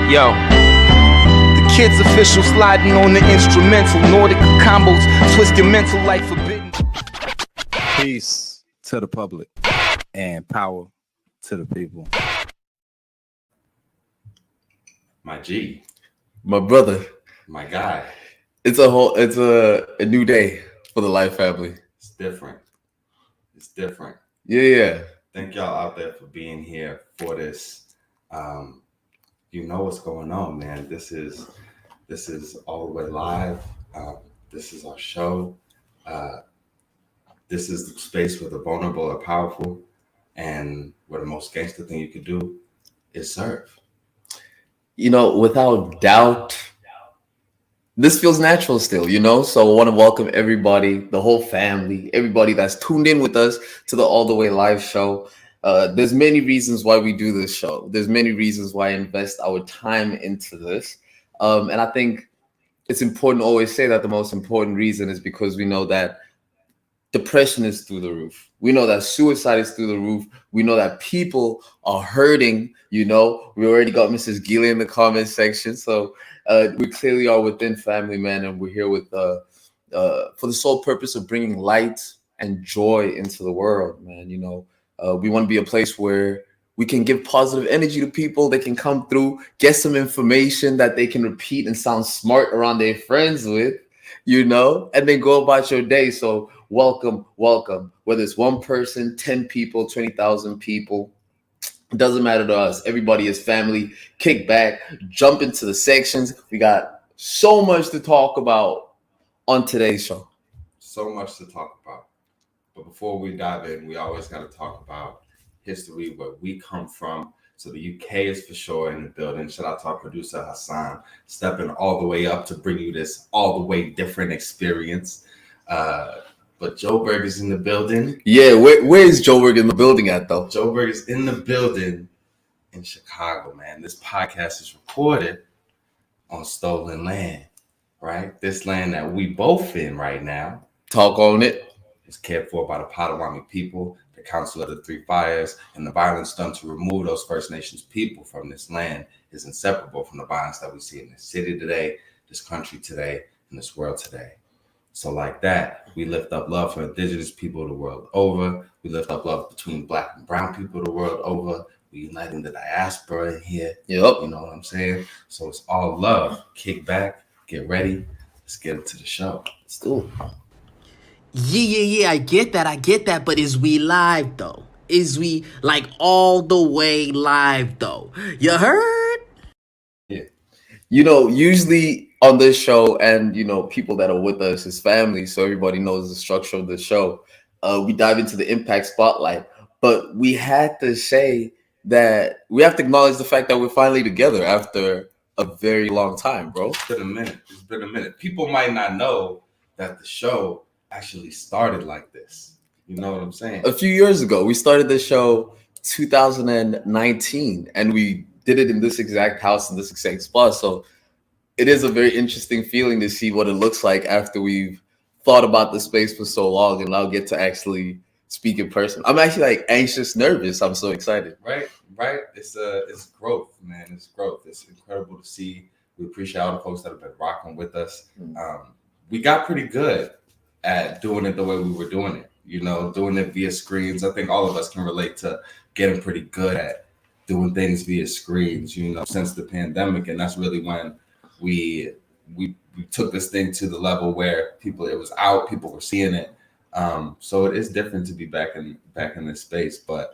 Yo, the kids official sliding on the instrumental. Nordic combos, twist your mental like forbidden. Peace to the public and power to the people. My G, my brother, my guy. It's a new day for the Life family. It's different. Yeah. Thank y'all out there for being here for this. You know what's going on, man. This is all the way live. This is our show. This is the space where the vulnerable are powerful, and where the most gangster thing you could do is serve. You know, without doubt, this feels natural still, you know? So I want to welcome everybody, the whole family, everybody that's tuned in with us to the All the Way Live show. There's many reasons why we do this show. There's many reasons why I invest our time into this. And I think it's important to always say that the most important reason is because we know that depression is through the roof. We know that suicide is through the roof. We know that people are hurting, you know. We already got Mrs. Gila in the comment section. So we clearly are within family, man. And we're here with for the sole purpose of bringing light and joy into the world, man. You know, we want to be a place where we can give positive energy to people. They can come through, get some information that they can repeat and sound smart around their friends with, you know, and then go about your day. So welcome. Whether it's one person, 10 people, 20,000 people, it doesn't matter to us. Everybody is family. Kick back, jump into the sections. We got so much to talk about on today's show. So much to talk about. But before we dive in, we always got to talk about history, where we come from. So the UK is for sure in the building. Shout out to our producer Hassan, stepping all the way up to bring you this all the way different experience. But Joburg is in the building. Yeah, where is Joburg in the building at, though? Joburg is in the building in Chicago, man. This podcast is recorded on stolen land, right? This land that we both in right now. Talk on it. Is cared for by the Potawatomi people, the Council of the Three Fires, and the violence done to remove those First Nations people from this land is inseparable from the violence that we see in this city today, this country today, and this world today. So like that, we lift up love for indigenous people the world over. We lift up love between black and brown people the world over. We uniting the diaspora in here. Yep. You know what I'm saying? So it's all love. Kick back, get ready. Let's get into the show. Let's do it. Yeah, I get that, but is we live though? Is we like all the way live though? You heard? Yeah. You know, usually on this show, and you know, people that are with us is family, so everybody knows the structure of the show. We dive into the impact spotlight, but we had to say that we have to acknowledge the fact that we're finally together after a very long time, bro. It's been a minute. People might not know that the show actually started like this. You know what I'm saying? A few years ago, we started the show 2019, and we did it in this exact house in this exact spot. So it is a very interesting feeling to see what it looks like after we've thought about the space for so long and now get to actually speak in person. I'm actually like anxious, nervous. I'm so excited. Right. It's growth, man. It's growth. It's incredible to see. We appreciate all the folks that have been rocking with us. We got pretty good at doing it the way we were doing it, you know, doing it via screens. I think all of us can relate to getting pretty good at doing things via screens, you know, since the pandemic. And that's really when we took this thing to the level where it was out, people were seeing it. So it is different to be back in this space, but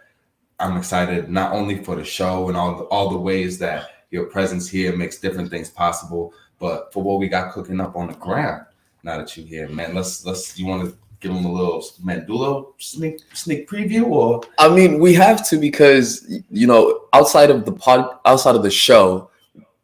I'm excited not only for the show and all the ways that your presence here makes different things possible, but for what we got cooking up on the ground. Now that you're here, man, let's. You want to give them a little Mandula sneak preview, or? I mean, we have to, because you know, outside of the show,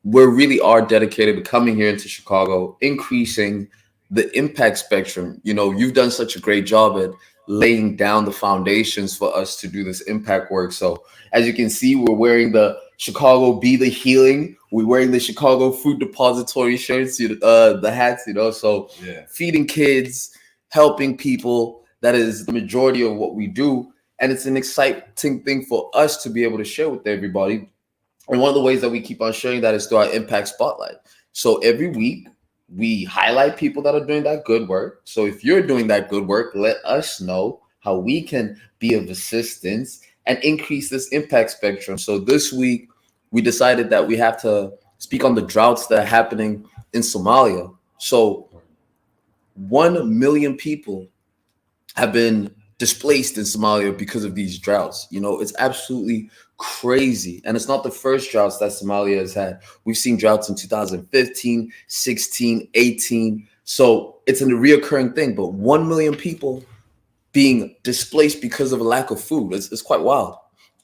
we really are dedicated to coming here into Chicago, increasing the impact spectrum. You know, you've done such a great job at laying down the foundations for us to do this impact work. So as you can see, we're wearing the Chicago Be the Healing. We're wearing the Chicago Food Depository shirts, the hats, you know, so yeah. Feeding kids, helping people, that is the majority of what we do. And it's an exciting thing for us to be able to share with everybody. And one of the ways that we keep on sharing that is through our impact spotlight. So every week we highlight people that are doing that good work. So if you're doing that good work, let us know how we can be of assistance and increase this impact spectrum. So this week we decided that we have to speak on the droughts that are happening in Somalia. So 1 million people have been displaced in Somalia because of these droughts. You know, it's absolutely crazy. And it's not the first droughts that Somalia has had. We've seen droughts in 2015, 16, 18. So it's a reoccurring thing. But 1 million people being displaced because of a lack of food. It's quite wild.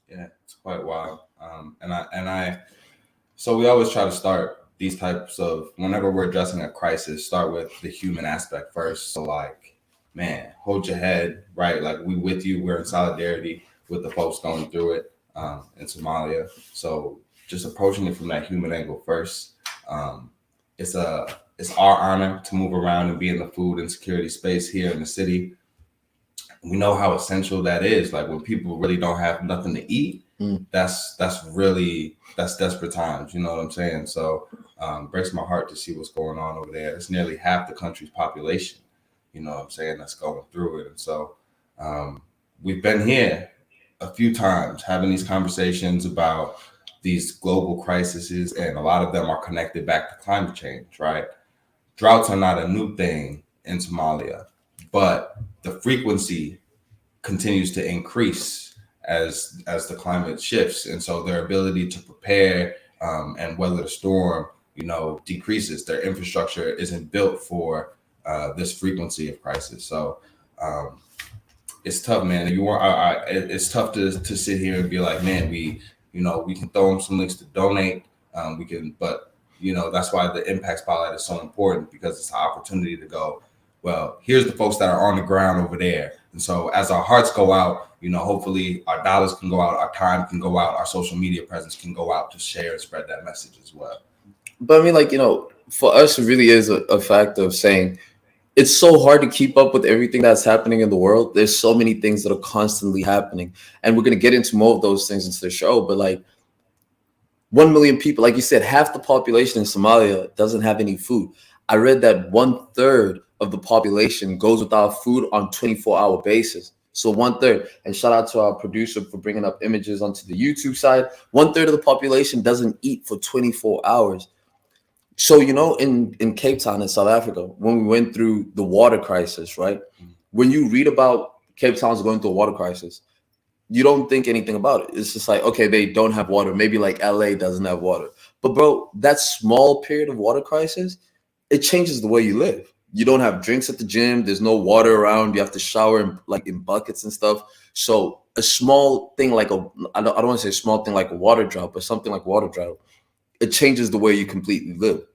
Yeah, it's quite wild. So we always try to start these types of, whenever we're addressing a crisis, start with the human aspect first. So like, man, hold your head, right? Like, we with you, we're in solidarity with the folks going through it in Somalia. So just approaching it from that human angle first. It's our honor to move around and be in the food and security space here in the city. We know how essential that is. Like, when people really don't have nothing to eat, that's desperate times. You know what I'm saying? So breaks my heart to see what's going on over there. It's nearly half the country's population, you know what I'm saying, that's going through it. And so we've been here a few times having these conversations about these global crises, and a lot of them are connected back to climate change, right? Droughts are not a new thing in Somalia, but the frequency continues to increase as the climate shifts. And so their ability to prepare and weather the storm, you know, decreases. Their infrastructure isn't built for this frequency of crisis. So it's tough, man. It's tough to sit here and be like, man, we can throw them some links to donate. But you know, that's why the impact spotlight is so important, because it's an opportunity to go, well, here's the folks that are on the ground over there. And so as our hearts go out, you know, hopefully our dollars can go out, our time can go out, our social media presence can go out to share and spread that message as well. But I mean, like, you know, for us, it really is a fact of saying it's so hard to keep up with everything that's happening in the world. There's so many things that are constantly happening. And we're going to get into more of those things into the show. But like 1 million people, like you said, half the population in Somalia doesn't have any food. I read that 1/3 of the population goes without food on 24-hour basis. So 1/3, and shout out to our producer for bringing up images onto the YouTube side. 1/3 of the population doesn't eat for 24 hours. So, you know, in Cape Town in South Africa, when we went through the water crisis, right? When you read about Cape Town's going through a water crisis, you don't think anything about it. It's just like, okay, they don't have water. Maybe like LA doesn't have water. But bro, that small period of water crisis, it changes the way you live. You don't have drinks at the gym. There's no water around. You have to shower in buckets and stuff. So a small thing like I don't want to say a small thing like a water drought, but something like water drought, it changes the way you completely live.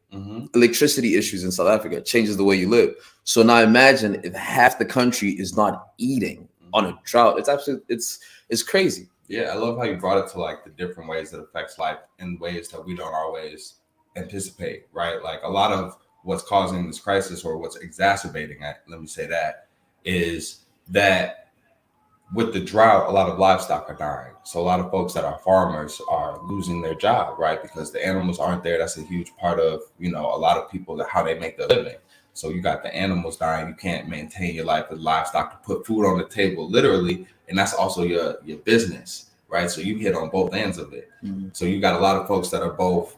Electricity issues in South Africa changes the way you live. So now imagine if half the country is not eating on a drought. It's crazy. Yeah, I love how you brought it to like the different ways that affects life in ways that we don't always anticipate, right? Like a lot of what's causing this crisis, or what's exacerbating it, let me say that, is that with the drought, a lot of livestock are dying. So a lot of folks that are farmers are losing their job, right? Because the animals aren't there. That's a huge part of, you know, a lot of people, how they make their living. So you got the animals dying. You can't maintain your life with livestock to put food on the table, literally. And that's also your business, right? So you hit on both ends of it. So you got a lot of folks that are both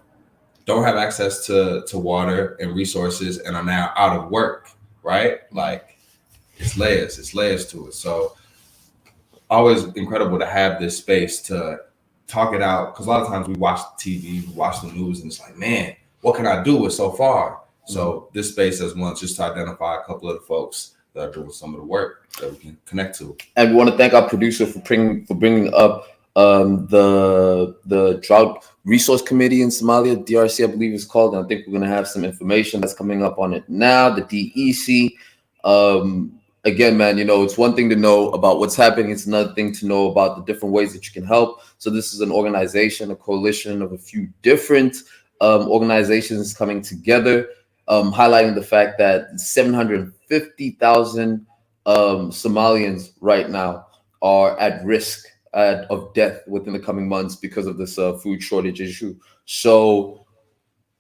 don't have access to water and resources and are now out of work, right? Like it's layers to it. So always incredible to have this space to talk it out, because a lot of times we watch TV, we watch the news, and it's like, man, what can I do with so far? So this space as one, just to identify a couple of the folks that are doing some of the work that we can connect to. And we want to thank our producer for bringing up the Drought Resource Committee in Somalia, DRC, I believe it's called. And I think we're going to have some information that's coming up on it now. The DEC. Again, man, you know, it's one thing to know about what's happening. It's another thing to know about the different ways that you can help. So this is an organization, a coalition of a few different organizations coming together, highlighting the fact that 750,000 Somalians right now are at risk of death within the coming months because of this food shortage issue. So,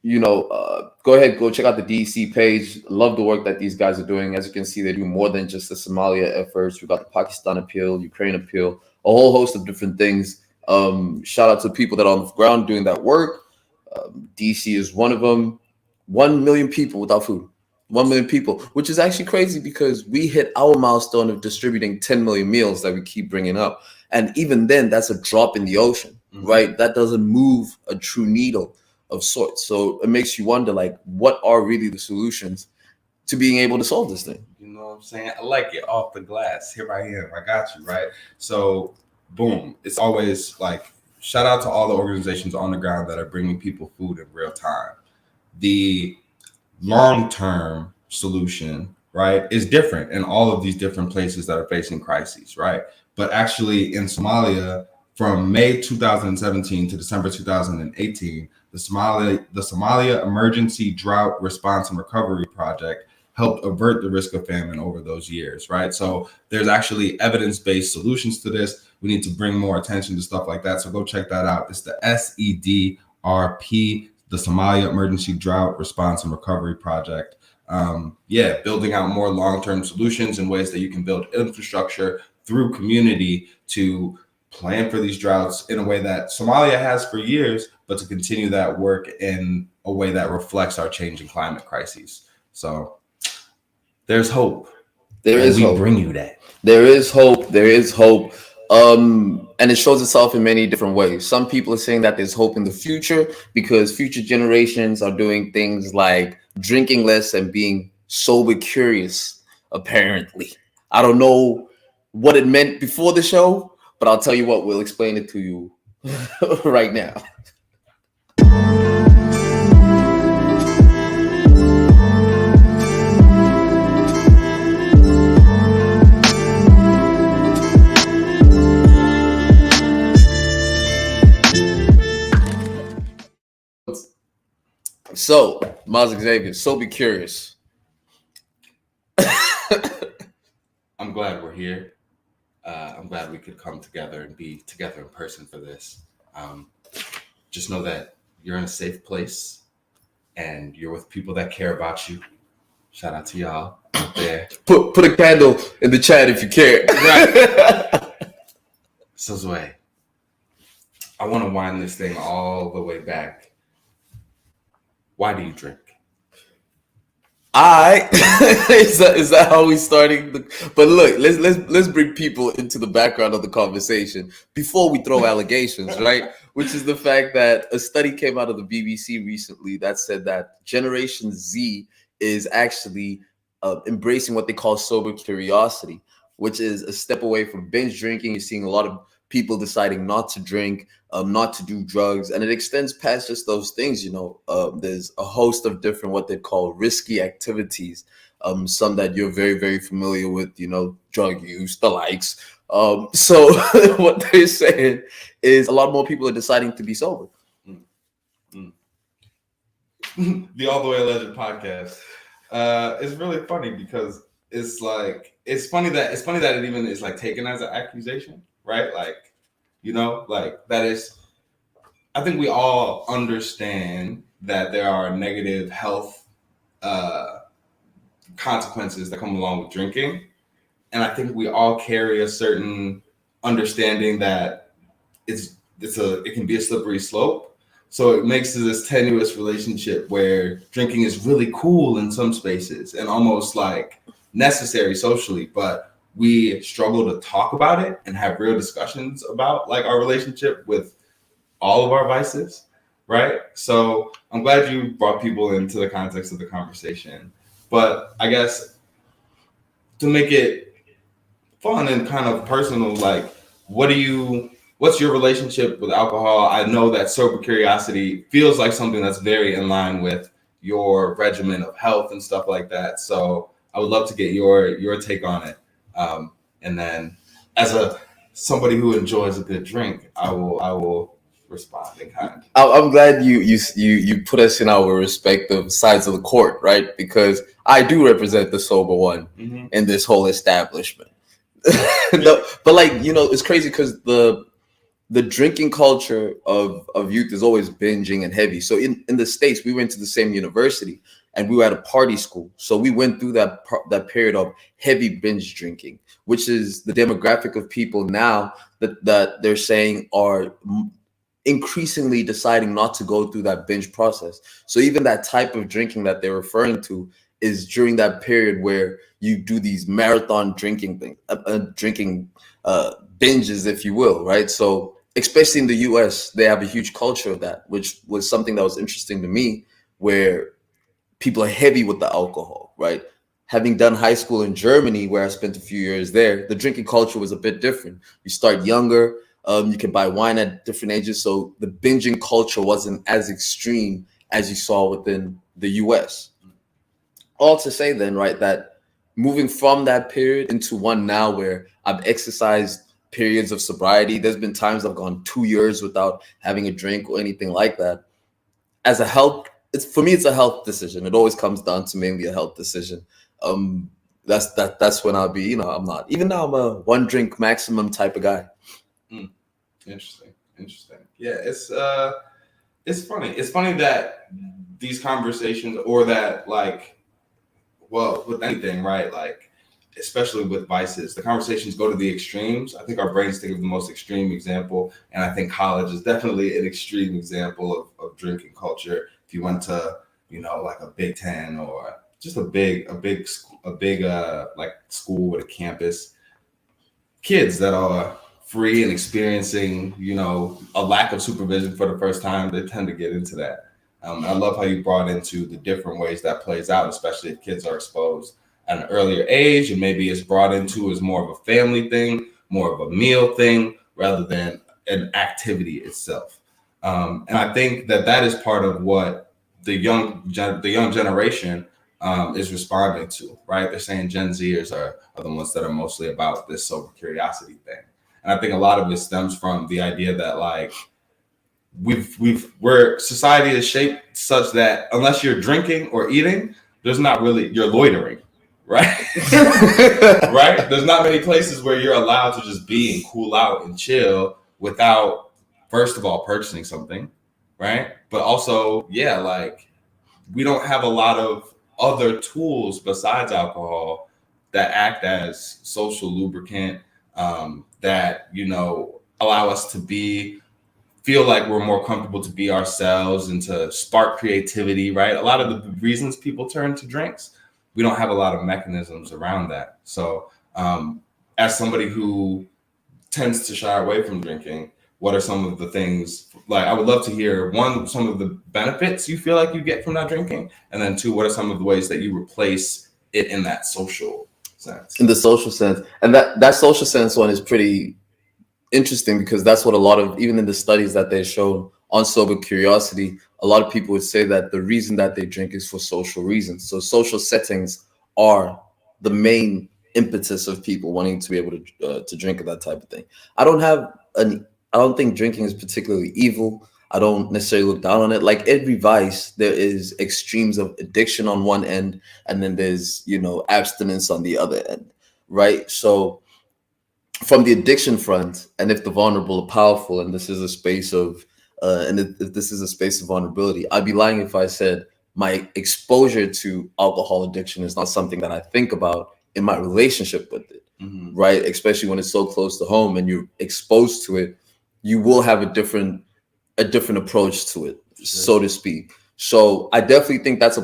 go ahead, go check out the DC page. Love the work that these guys are doing. As you can see, they do more than just the Somalia efforts. We got the Pakistan appeal, Ukraine appeal, a whole host of different things. Shout out to people that are on the ground doing that work. DC is one of them. 1 million people without food. 1 million people, which is actually crazy because we hit our milestone of distributing 10 million meals that we keep bringing up. And even then, that's a drop in the ocean, right? That doesn't move a true needle of sorts. So it makes you wonder, like, what are really the solutions to being able to solve this thing? You know what I'm saying? I like it off the glass. Here I am. I got you, right? So, boom. It's always like, shout out to all the organizations on the ground that are bringing people food in real time. The long-term solution, right, is different in all of these different places that are facing crises, right? But actually in Somalia, from May 2017 to December 2018, the Somalia Emergency Drought Response and Recovery Project helped avert the risk of famine over those years, right? So there's actually evidence-based solutions to this. We need to bring more attention to stuff like that. So go check that out. It's the SEDRP, the Somalia Emergency Drought Response and Recovery Project. Building out more long-term solutions and ways that you can build infrastructure through community to plan for these droughts in a way that Somalia has for years, but to continue that work in a way that reflects our changing climate crises. So there's hope. There is hope. We bring you that. There is hope. There is hope. And it shows itself in many different ways. Some people are saying that there's hope in the future because future generations are doing things like drinking less and being sober curious, apparently. I don't know what it meant before the show, but I'll tell you what, we'll explain it to you right now. So, Mahsa Xavier, so be curious. I'm glad we're here. I'm glad we could come together and be together in person for this. Just know that you're in a safe place and you're with people that care about you. Shout out to y'all out there. Put a candle in the chat if you care. Right. So Zoe, I want to wind this thing all the way back. Why do you drink? Is that how we starting? But look, let's bring people into the background of the conversation before we throw allegations, right? Which is the fact that a study came out of the BBC recently that said that Generation Z is actually embracing what they call sober curiosity, which is a step away from binge drinking. You're seeing a lot of people deciding not to drink, not to do drugs, and it extends past just those things. There's a host of different what they call risky activities, some that you're very, very familiar with, drug use, the likes. So what they're saying is a lot more people are deciding to be sober. The All the Way Alleged podcast is really funny because it's funny that it even is like taken as an accusation, right? That is, I think we all understand that there are negative health consequences that come along with drinking. And I think we all carry a certain understanding that it can be a slippery slope. So it makes this tenuous relationship where drinking is really cool in some spaces and almost like necessary socially, but we struggle to talk about it and have real discussions about like our relationship with all of our vices, right? So I'm glad you brought people into the context of the conversation. But I guess to make it fun and kind of personal, like what's your relationship with alcohol? I know that sober curiosity feels like something that's very in line with your regimen of health and stuff like that. So I would love to get your take on it. And then as somebody who enjoys a good drink, I will respond in kind. I'm glad you put us in our respective sides of the court, right? Because I do represent the sober one in this whole establishment. No, but like, it's crazy because the drinking culture of youth is always binging and heavy. So in the States, we went to the same university and we were at a party school. So we went through that period of heavy binge drinking, which is the demographic of people now that they're saying are increasingly deciding not to go through that binge process. So even that type of drinking that they're referring to is during that period where you do these marathon drinking things, drinking binges, if you will, right? So especially in the US, they have a huge culture of that, which was something that was interesting to me, where people are heavy with the alcohol, right? Having done high school in Germany, where I spent a few years there, the drinking culture was a bit different. You start younger, you can buy wine at different ages, so the binging culture wasn't as extreme as you saw within the US. All to say then, right, that moving from that period into one now where I've exercised periods of sobriety, there's been times I've gone 2 years without having a drink or anything like that. As a health, for me, it's a health decision. It always comes down to mainly a health decision. That's when I'll be, I'm not. Even now, I'm a one drink maximum type of guy. Interesting. Yeah, it's funny. It's funny that these conversations, or that, like, well, with anything, right? Like, especially with vices, the conversations go to the extremes. I think our brains think of the most extreme example, and I think college is definitely an extreme example of drinking culture. If you went to, like a Big Ten, or just a big like school with a campus, kids that are free and experiencing, a lack of supervision for the first time, they tend to get into that. I love how you brought into the different ways that plays out, especially if kids are exposed at an earlier age, and maybe it's brought into as more of a family thing, more of a meal thing, rather than an activity itself. And I think that is part of what the young generation is responding to, right? They're saying Gen Zers are the ones that are mostly about this sober curiosity thing. And I think a lot of it stems from the idea that, like, where society is shaped such that unless you're drinking or eating, you're loitering, right? Right? There's not many places where you're allowed to just be and cool out and chill without, first of all, purchasing something, right? But also, yeah, like, we don't have a lot of other tools besides alcohol that act as social lubricant, that, allow us to feel like we're more comfortable to be ourselves and to spark creativity, right? A lot of the reasons people turn to drinks, we don't have a lot of mechanisms around that. So as somebody who tends to shy away from drinking, what are some of the things, like, I would love to hear, one, some of the benefits you feel like you get from not drinking, and then two, what are some of the ways that you replace it in that social sense? In the social sense. And that social sense one is pretty interesting, because that's what a lot of, even in the studies that they showed on sober curiosity, a lot of people would say that the reason that they drink is for social reasons. So social settings are the main impetus of people wanting to be able to drink, and that type of thing. I don't think drinking is particularly evil. I don't necessarily look down on it. Like every vice, there is extremes of addiction on one end, and then there's, abstinence on the other end, right? So from the addiction front, and if the vulnerable are powerful, and this is a space of, if this is a space of vulnerability, I'd be lying if I said my exposure to alcohol addiction is not something that I think about in my relationship with it, right? Especially when it's so close to home and you're exposed to it, you will have a different approach to it, so to speak. So I definitely think that's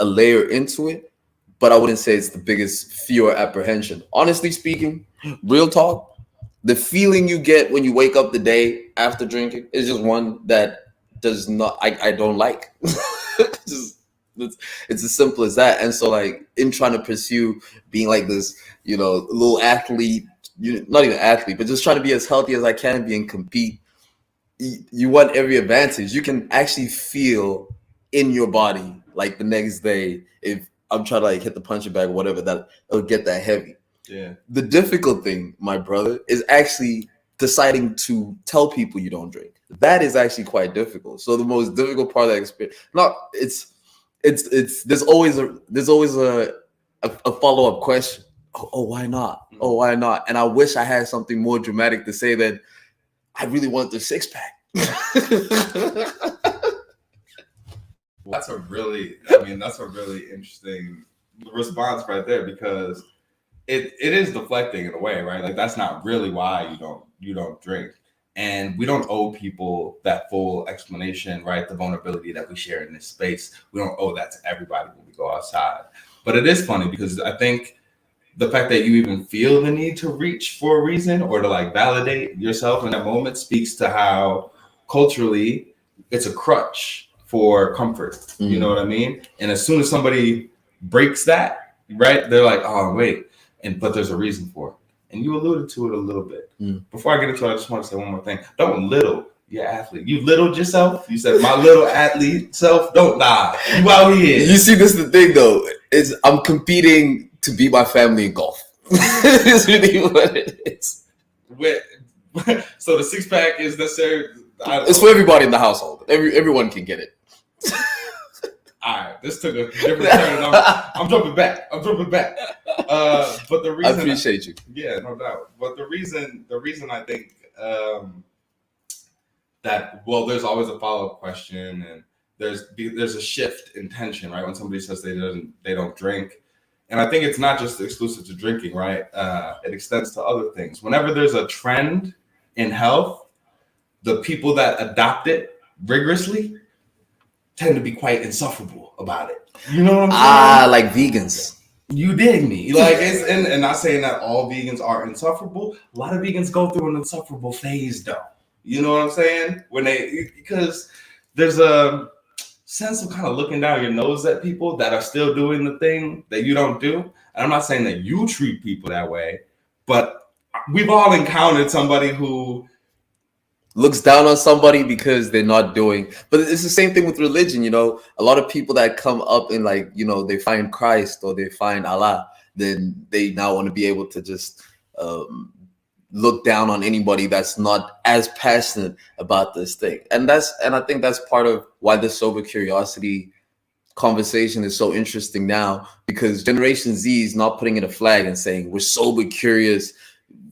a layer into it, but I wouldn't say it's the biggest fear or apprehension. Honestly speaking, real talk, the feeling you get when you wake up the day after drinking is just one that does not, I don't like. It's as simple as that. And so, like, in trying to pursue being like this, little athlete, not even athlete, but just trying to be as healthy as I can be and compete, you want every advantage. You can actually feel in your body, like, the next day, if I'm trying to, like, hit the punching bag or whatever, that it'll get that heavy. Yeah. The difficult thing, my brother, is actually deciding to tell people you don't drink. That is actually quite difficult. So the most difficult part of that experience, there's always a follow-up question. oh, why not? Oh, why not? And I wish I had something more dramatic to say that I really want the six pack. That's a really interesting response right there, because it is deflecting in a way, right? Like, that's not really why you don't drink. And we don't owe people that full explanation, right? The vulnerability that we share in this space, we don't owe that to everybody when we go outside. But it is funny because I think the fact that you even feel the need to reach for a reason or to like validate yourself in that moment speaks to how culturally it's a crutch for comfort. You know what I mean? And as soon as somebody breaks that, right, they're like, oh, wait. But there's a reason for it. And you alluded to it a little bit. Before I get into it, I just want to say one more thing. Don't little your athlete. You littled yourself. You said, my little athlete self, don't die. You out here. You see, this is the thing, though, is I'm competing to beat my family in golf. It's really what it is. So the six pack is necessary. It's for everybody in the household. Everyone can get it. All right, this took a different turn. I'm jumping back. But the reason I appreciate you. Yeah, no doubt. But the reason I think that, well, there's always a follow-up question, and there's a shift in tension, right? When somebody says they don't drink, and I think it's not just exclusive to drinking, right? It extends to other things. Whenever there's a trend in health, the people that adopt it rigorously tend to be quite insufferable about it. You know what I'm saying? Like vegans. You dig me? Like, it's and not saying that all vegans are insufferable. A lot of vegans go through an insufferable phase, though. You know what I'm saying? Because there's a sense of kind of looking down your nose at people that are still doing the thing that you don't do. And I'm not saying that you treat people that way, but we've all encountered somebody who looks down on somebody because they're not doing. But it's the same thing with religion. A lot of people that come up and they find Christ or they find Allah, then they now want to be able to just look down on anybody that's not as passionate about this thing. And I think that's part of why the sober curiosity conversation is so interesting now, because Generation Z is not putting in a flag and saying we're sober curious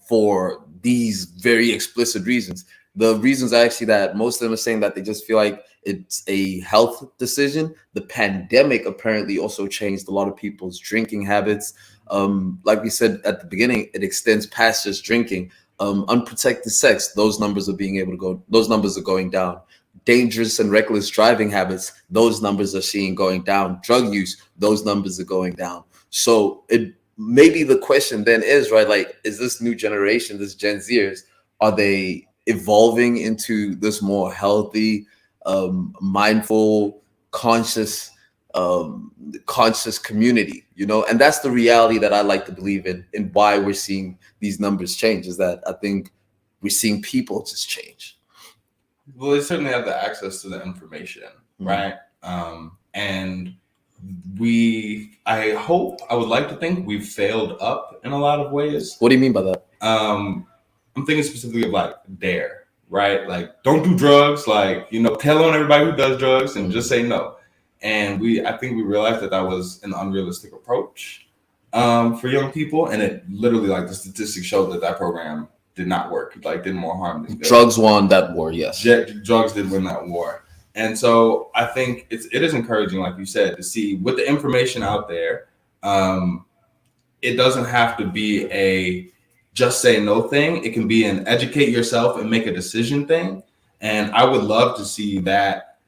for these very explicit reasons. The reasons are actually that most of them are saying that they just feel like it's a health decision. The pandemic apparently also changed a lot of people's drinking habits. Like we said at the beginning, it extends past just drinking. Unprotected sex, those numbers are going down. Dangerous and reckless driving habits, those numbers are going down. Drug use, those numbers are going down. So it maybe the question then is, right, like, is this new generation, this Gen Zers, are they evolving into this more healthy, mindful, conscious community, and that's the reality that I like to believe in, and why we're seeing these numbers change, is that I think we're seeing people just change. Well, they certainly have the access to the information, right? And I would like to think we've failed up in a lot of ways. What do you mean by that? I'm thinking specifically of like DARE, right? Like, don't do drugs, tell on everybody who does drugs and just say no. And I think we realized that was an unrealistic approach for young people. And it literally, like, the statistics showed that program did not work. Like, did more harm than good. Drugs won that war, yes. Drugs did win that war. And so I think it is encouraging, like you said, to see with the information out there, it doesn't have to be a just say no thing. It can be an educate yourself and make a decision thing. And I would love to see that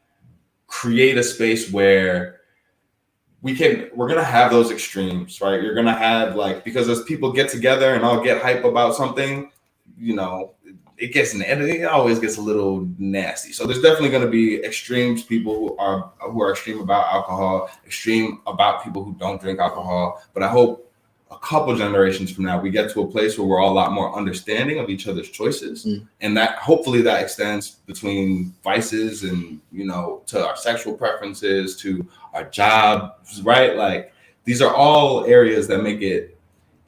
create a space where we're going to have those extremes, right? You're going to have, like, because as people get together and all get hype about something, it always gets a little nasty. So there's definitely going to be extremes, people who are extreme about alcohol, extreme about people who don't drink alcohol. But I hope a couple generations from now, we get to a place where we're all a lot more understanding of each other's choices. And that hopefully that extends between vices and, to our sexual preferences, to our jobs, right? Like, these are all areas that make it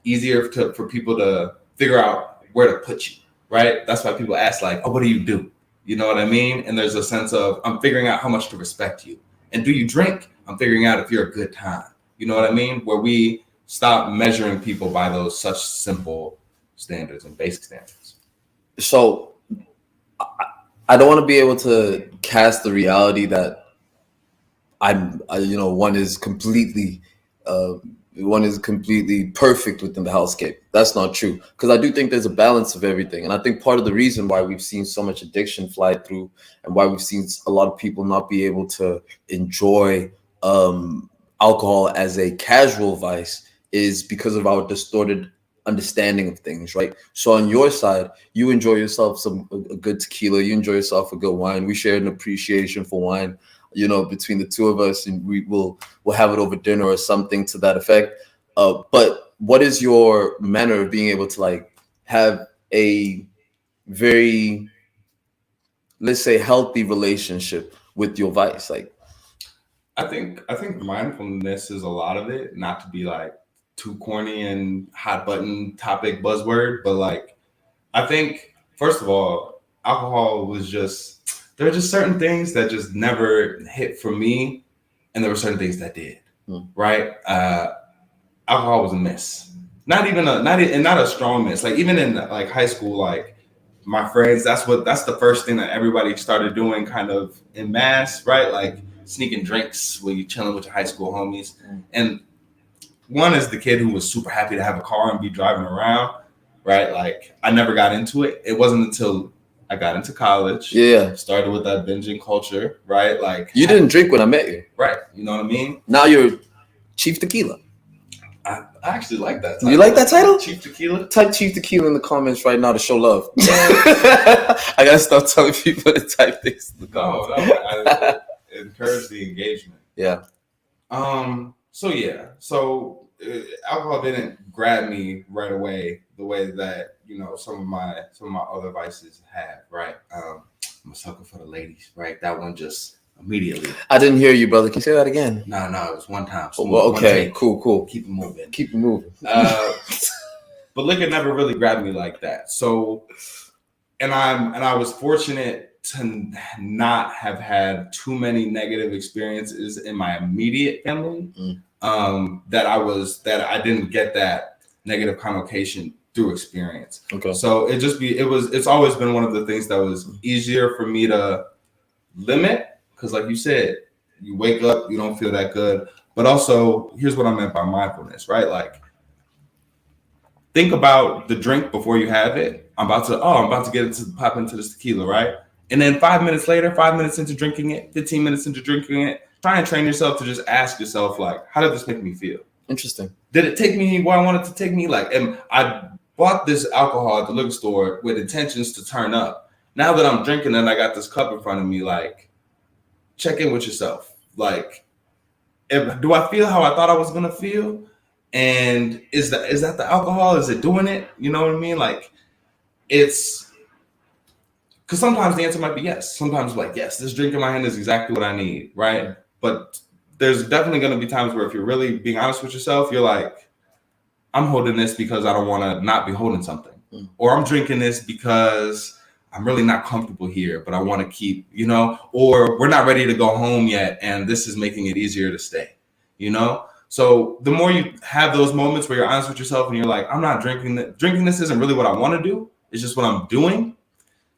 easier for people to figure out where to put you, right? That's why people ask, like, oh, what do you do? You know what I mean? And there's a sense of, I'm figuring out how much to respect you. And do you drink? I'm figuring out if you're a good time. You know what I mean? Where we stop measuring people by those such simple standards and basic standards. So I don't want to be able to cast the reality that one is completely perfect within the hellscape. That's not true, because I do think there's a balance of everything, and I think part of the reason why we've seen so much addiction fly through, and why we've seen a lot of people not be able to enjoy alcohol as a casual vice is because of our distorted understanding of things, right? So on your side, you enjoy yourself a good tequila, you enjoy yourself a good wine. We share an appreciation for wine, between the two of us, and we'll have it over dinner or something to that effect. But what is your manner of being able to have a very, let's say, healthy relationship with your vice? I think mindfulness is a lot of it, not to be too corny and hot button topic buzzword, but I think first of all, alcohol was there are just certain things that just never hit for me, and there were certain things that did. Right? Alcohol was a miss. Not a strong miss. Even in high school, my friends, that's the first thing that everybody started doing kind of en masse, right? Sneaking drinks when you're chilling with your high school homies. And one is the kid who was super happy to have a car and be driving around, right? I never got into it. It wasn't until I got into college. Yeah. Started with that binging culture, right? You didn't drink when I met you. Right. You know what I mean? Now you're Chief Tequila. I actually like that title. You like that title? Chief Tequila? Type Chief Tequila in the comments right now to show love. I gotta start telling people to type things in the comments. I encourage the engagement. Yeah. So alcohol didn't grab me right away the way that some of my other vices have, right? I'm a sucker for the ladies, right? That one just immediately. I didn't hear you, brother. Can you say that again? No, it was one time. So okay, cool. Keep it moving. But liquor never really grabbed me like that. So, and I was fortunate to not have had too many negative experiences in my immediate family. That I didn't get that negative connotation through experience. Okay. So it's always been one of the things that was easier for me to limit, because like you said, you wake up, you don't feel that good. But also, here's what I meant by mindfulness, right? Think about the drink before you have it. I'm about to pop into this tequila, right? And then 5 minutes later, 5 minutes into drinking it, 15 minutes into drinking it, try and train yourself to just ask yourself, how did this make me feel? Interesting. Did it take me where I wanted to take me? And I bought this alcohol at the liquor store with intentions to turn up. Now that I'm drinking and I got this cup in front of me, check in with yourself. Do I feel how I thought I was gonna feel? And is that the alcohol? Is it doing it? You know what I mean? It's because sometimes the answer might be yes. Sometimes yes, this drink in my hand is exactly what I need, right? But there's definitely going to be times where if you're really being honest with yourself, you're I'm holding this because I don't want to not be holding something. Or I'm drinking this because I'm really not comfortable here, but I want to keep, or we're not ready to go home yet, and this is making it easier to stay, So the more you have those moments where you're honest with yourself and you're I'm not drinking this isn't really what I want to do. It's just what I'm doing,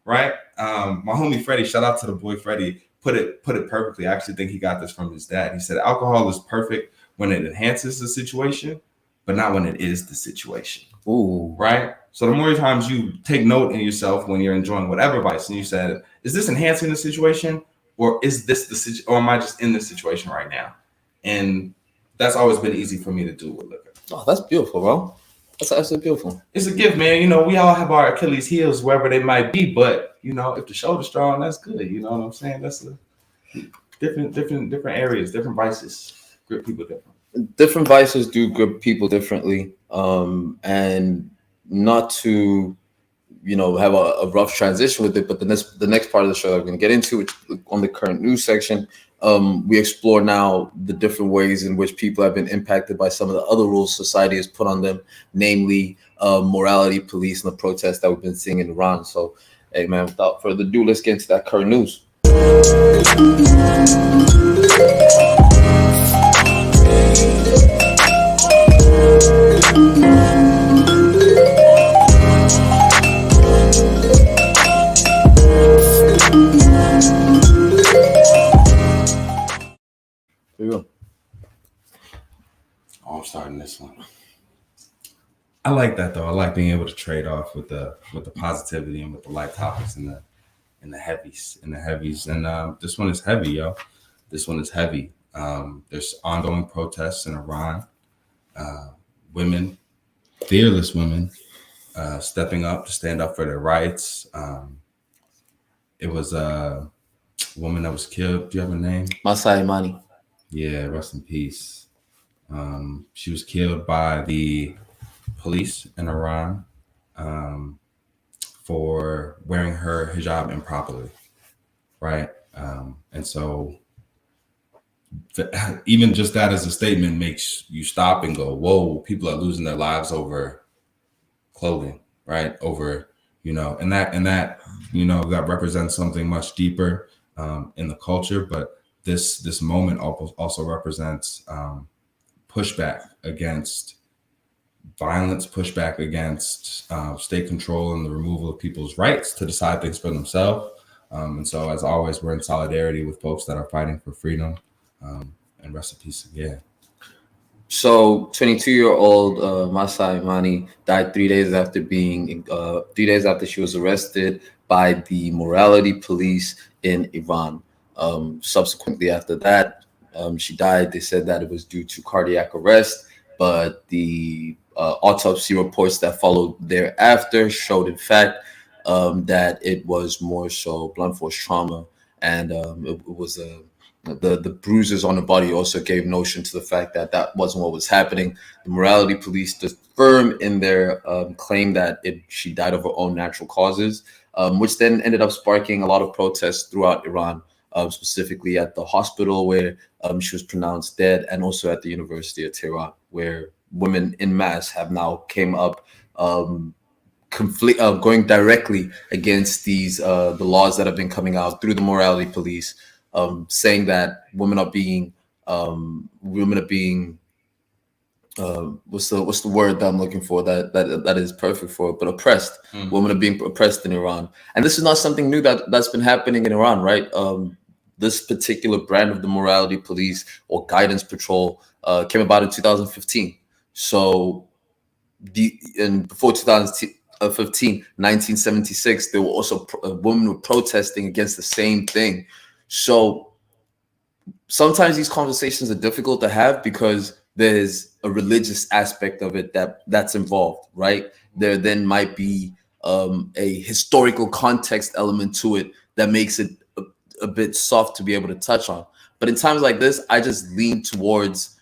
right? My homie Freddie, shout out to the boy Freddie, put it perfectly. I actually think he got this from his dad. He said alcohol is perfect when it enhances the situation, but not when it is the situation. Ooh. Right? So the more times you take note in yourself when you're enjoying whatever vice, and you said, is this enhancing the situation, or is this or am I just in this situation right now? And that's always been easy for me to do with liquor. Oh, that's beautiful, bro. That's beautiful. It's a gift, man. We all have our Achilles heels wherever they might be, but if the shoulder's strong, that's good. You know what I'm saying? That's a different areas, different vices grip people different. Different vices do grip people differently. And not to, have a rough transition with it, but the next part of the show that we're going to get into, which on the current news section, we explore now the different ways in which people have been impacted by some of the other rules society has put on them, namely morality police and the protests that we've been seeing in Iran. So, hey, man, without further ado, let's get into that current news. Oh, I'm starting this one. I like that though. I like being able to trade off with the positivity and with the light topics and the heavies And this one is heavy, yo. This one is heavy. There's ongoing protests in Iran. Women, fearless women, stepping up to stand up for their rights. It was a woman that was killed. Do you have a name? Mahsa Amini. Yeah, rest in peace. She was killed by the police in Iran for wearing her hijab improperly, right? And so even just that as a statement makes you stop and go, whoa, people are losing their lives over clothing, right? Over, and that, that represents something much deeper in the culture. But this moment also represents pushback against violence, pushback against state control and the removal of people's rights to decide things for themselves. And so, as always, we're in solidarity with folks that are fighting for freedom. And rest in peace again. So, 22-year-old Mahsa Amini died 3 days after 3 days after she was arrested by the morality police in Iran. Subsequently, after that, she died. They said that it was due to cardiac arrest, but the autopsy reports that followed thereafter showed, in fact, that it was more so blunt force trauma, and it was the bruises on the body also gave notion to the fact that that wasn't what was happening. The morality police stood firm in their claim that she died of her own natural causes, which then ended up sparking a lot of protests throughout Iran, specifically at the hospital where she was pronounced dead, and also at the University of Tehran, where women in mass have now came up going directly against these the laws that have been coming out through the morality police, saying that women are being what's the word that I'm looking for that is perfect for it, but oppressed. Women are being oppressed in Iran, and this is not something new that's been happening in Iran, right? This particular brand of the morality police or guidance patrol came about in 2015. So before 2015, 1976, there were also women were protesting against the same thing. So sometimes these conversations are difficult to have because there's a religious aspect of it that's involved, right? There then might be a historical context element to it that makes it a bit soft to be able to touch on. But in times like this, I just lean towards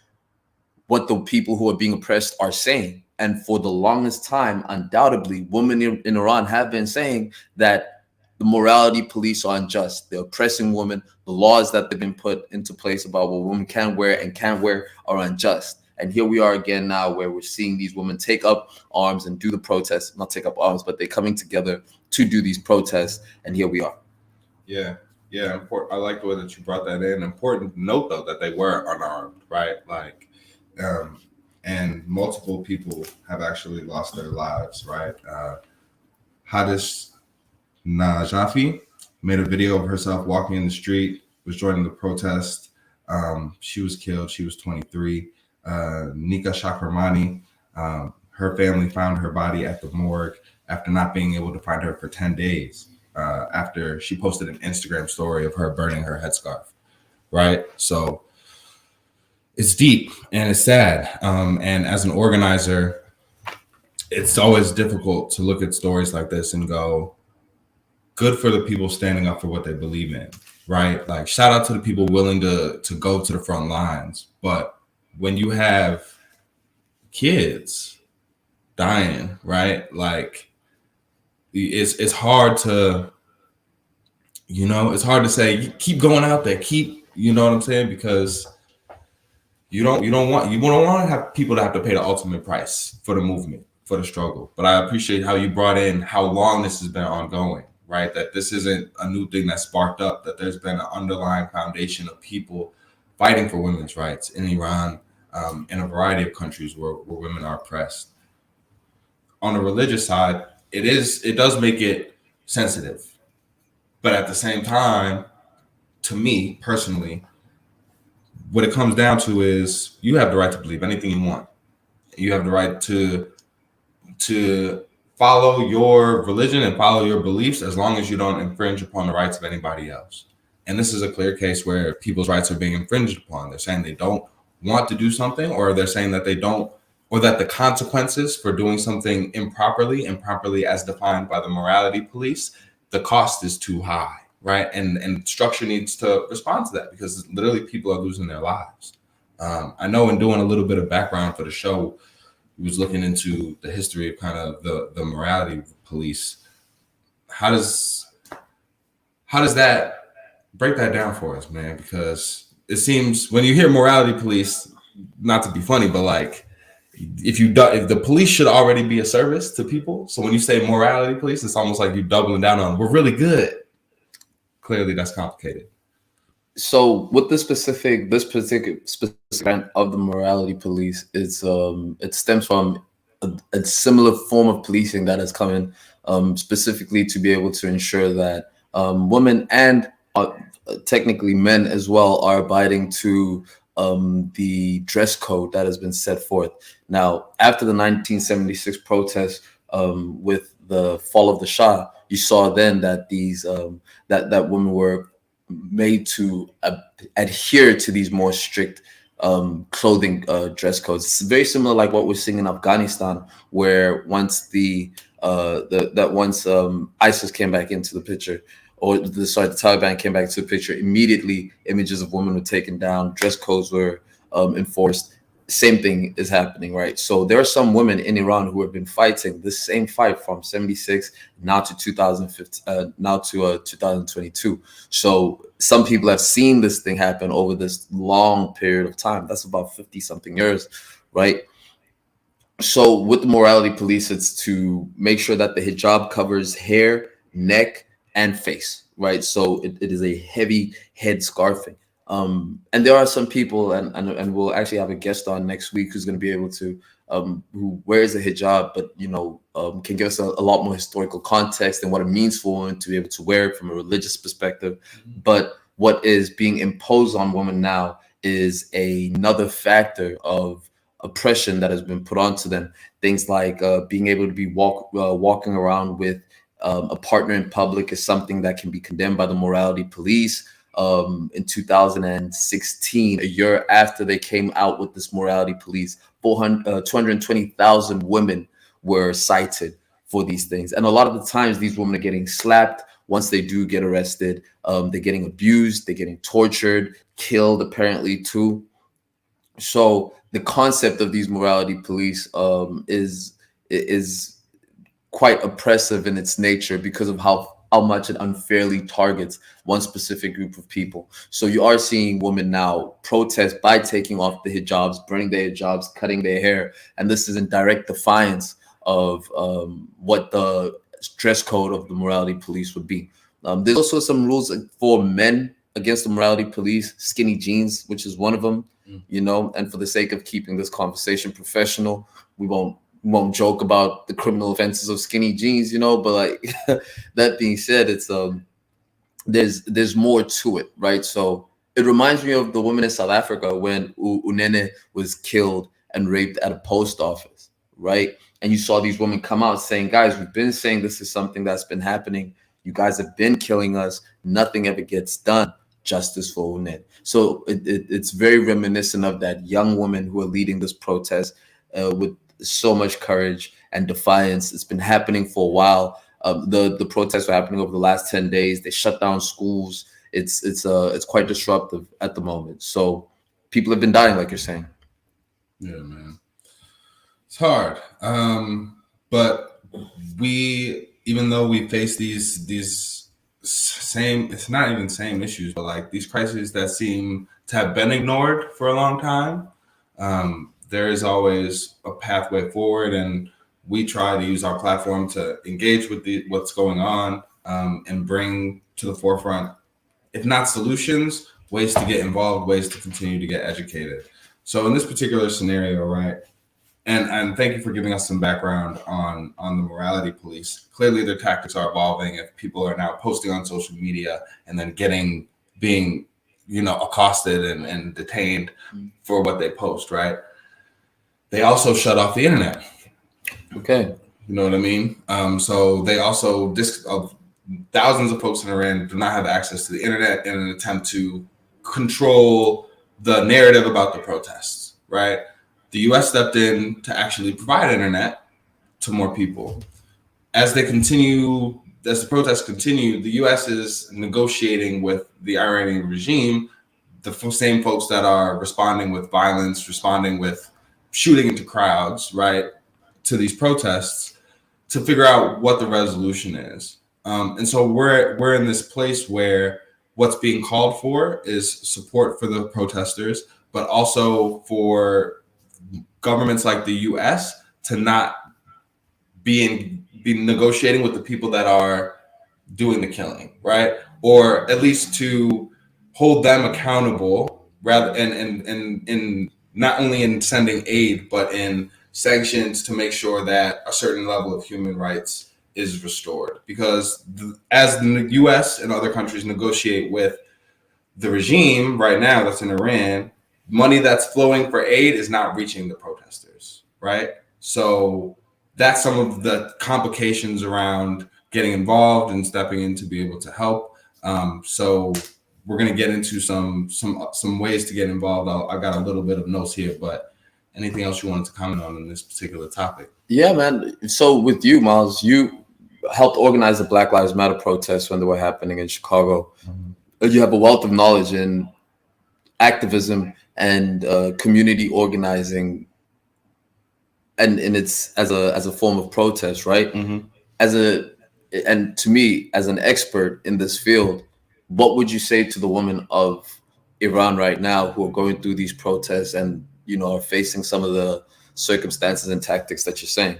what the people who are being oppressed are saying. And for the longest time, undoubtedly, women in Iran have been saying that the morality police are unjust. They're oppressing women. The laws that they've been put into place about what women can wear and can't wear are unjust. And here we are again now, where we're seeing these women take up arms and do the protests. Not take up arms, but they're coming together to do these protests. And here we are. Yeah. I like the way that you brought that in. Important note, though, that they were unarmed, right? Like, and multiple people have actually lost their lives, right? Hadis Najafi made a video of herself walking in the street, was joining the protest. She was killed. She was 23. Nika Shakramani, her family found her body at the morgue after not being able to find her for 10 days, after she posted an Instagram story of her burning her headscarf, right? So it's deep and it's sad. And as an organizer, it's always difficult to look at stories like this and go, good for the people standing up for what they believe in, right? Like, shout out to the people willing to go to the front lines. But when you have kids dying, right? Like, it's hard to, it's hard to say, keep going out there, keep, you know what I'm saying? Because you don't want to have people to have to pay the ultimate price for the movement, for the struggle. But I appreciate how you brought in how long this has been ongoing, right? That this isn't a new thing that sparked up, that there's been an underlying foundation of people fighting for women's rights in Iran, in a variety of countries where women are oppressed. On the religious side, it does make it sensitive. But at the same time, to me personally, what it comes down to is you have the right to believe anything you want. You have the right to follow your religion and follow your beliefs as long as you don't infringe upon the rights of anybody else. And this is a clear case where people's rights are being infringed upon. They're saying they don't want to do something, or they're saying that they don't, or that the consequences for doing something improperly as defined by the morality police, the cost is too high, right? And structure needs to respond to that, because literally people are losing their lives. I know in doing a little bit of background for the show, we was looking into the history of kind of the morality police. How does that break that down for us, man? Because it seems when you hear morality police, not to be funny, but like if the police should already be a service to people, so when you say morality police, it's almost like you're doubling down on we're really good. Clearly, that's complicated. So with this specific event of the morality police, it stems from a similar form of policing that has come in specifically to be able to ensure that women and technically men as well are abiding to the dress code that has been set forth. Now, after the 1976 protests with the fall of the Shah, you saw then that these that women were made to adhere to these more strict clothing dress codes. It's very similar like what we're seeing in Afghanistan, where once once ISIS came back into the picture, or the Taliban came back into the picture, immediately images of women were taken down, dress codes were enforced. Same thing is happening, right? So there are some women in Iran who have been fighting this same fight from 76 now to 2015, now to 2022. So some people have seen this thing happen over this long period of time. That's about 50 something years, right? So with the morality police, it's to make sure that the hijab covers hair, neck, and face, right? So it is a heavy head scarfing. And there are some people, and we'll actually have a guest on next week who's going to be able to, who wears a hijab, but can give us a lot more historical context and what it means for women to be able to wear it from a religious perspective. Mm-hmm. But what is being imposed on women now is another factor of oppression that has been put onto them. Things like being able to be walking around with a partner in public is something that can be condemned by the morality police. In 2016, a year after they came out with this morality police, 220,000 women were cited for these things. And a lot of the times these women are getting slapped. Once they do get arrested, they're getting abused, they're getting tortured, killed apparently too. So the concept of these morality police is quite oppressive in its nature because of how much it unfairly targets one specific group of people. So you are seeing women now protest by taking off the hijabs, burning their hijabs, cutting their hair. And this is in direct defiance of what the dress code of the morality police would be. There's also some rules for men against the morality police, skinny jeans, which is one of them, and for the sake of keeping this conversation professional, we won't joke about the criminal offenses of skinny jeans, but like that being said, it's there's more to it, right? So it reminds me of the women in South Africa when Unene was killed and raped at a post office, right? And you saw these women come out saying, guys, we've been saying this is something that's been happening. You guys have been killing us. Nothing ever gets done. Justice for Unene. So it's very reminiscent of that young women who are leading this protest with so much courage and defiance. It's been happening for a while. The protests were happening over the last 10 days. They shut down schools. It's quite disruptive at the moment. So people have been dying, like you're saying. Yeah, man. It's hard. But even though we face these same, it's not even same issues, but like these crises that seem to have been ignored for a long time, there is always a pathway forward, and we try to use our platform to engage with what's going on and bring to the forefront, if not solutions, ways to get involved, ways to continue to get educated. So in this particular scenario, right, and thank you for giving us some background on the morality police. Clearly, their tactics are evolving. If people are now posting on social media and then being accosted and detained for what they post, right? They also shut off the internet. Okay. You know what I mean? So they also thousands of folks in Iran do not have access to the internet in an attempt to control the narrative about the protests, right? The U.S. stepped in to actually provide internet to more people. As the protests continue, the U.S. is negotiating with the Iranian regime, the same folks that are responding with violence, responding with shooting into crowds, right, to these protests, to figure out what the resolution is. And so we're in this place where what's being called for is support for the protesters, but also for governments like the U.S. to not be negotiating with the people that are doing the killing, right? Or at least to hold them accountable, rather and not only in sending aid, but in sanctions to make sure that a certain level of human rights is restored. Because as the U.S. and other countries negotiate with the regime right now that's in Iran, money that's flowing for aid is not reaching the protesters, right? So that's some of the complications around getting involved and stepping in to be able to help. So we're going to get into some ways to get involved. I got a little bit of notes here, but anything else you wanted to comment on in this particular topic? Yeah, man. So with you, Miles, you helped organize the Black Lives Matter protests when they were happening in Chicago. Mm-hmm. You have a wealth of knowledge in activism and community organizing, and it's as a form of protest, right? Mm-hmm. And to me, as an expert in this field, what would you say to the women of Iran right now who are going through these protests and are facing some of the circumstances and tactics that you're saying?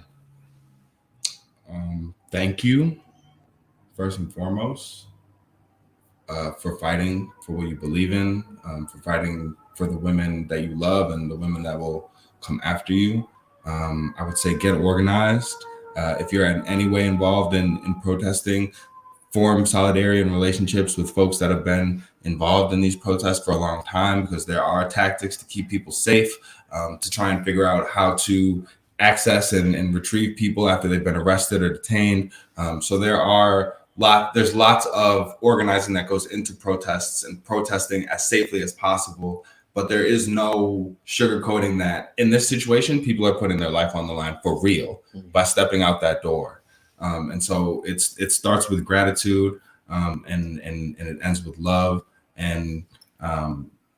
Thank you, first and foremost, for fighting for what you believe in, for fighting for the women that you love and the women that will come after you. I would say get organized. If you're in any way involved in protesting, form solidarity and relationships with folks that have been involved in these protests for a long time, because there are tactics to keep people safe, to try and figure out how to access and retrieve people after they've been arrested or detained. So there's lots of organizing that goes into protests and protesting as safely as possible. But there is no sugarcoating that in this situation, people are putting their life on the line for real by stepping out that door. And so it starts with gratitude, and it ends with love. And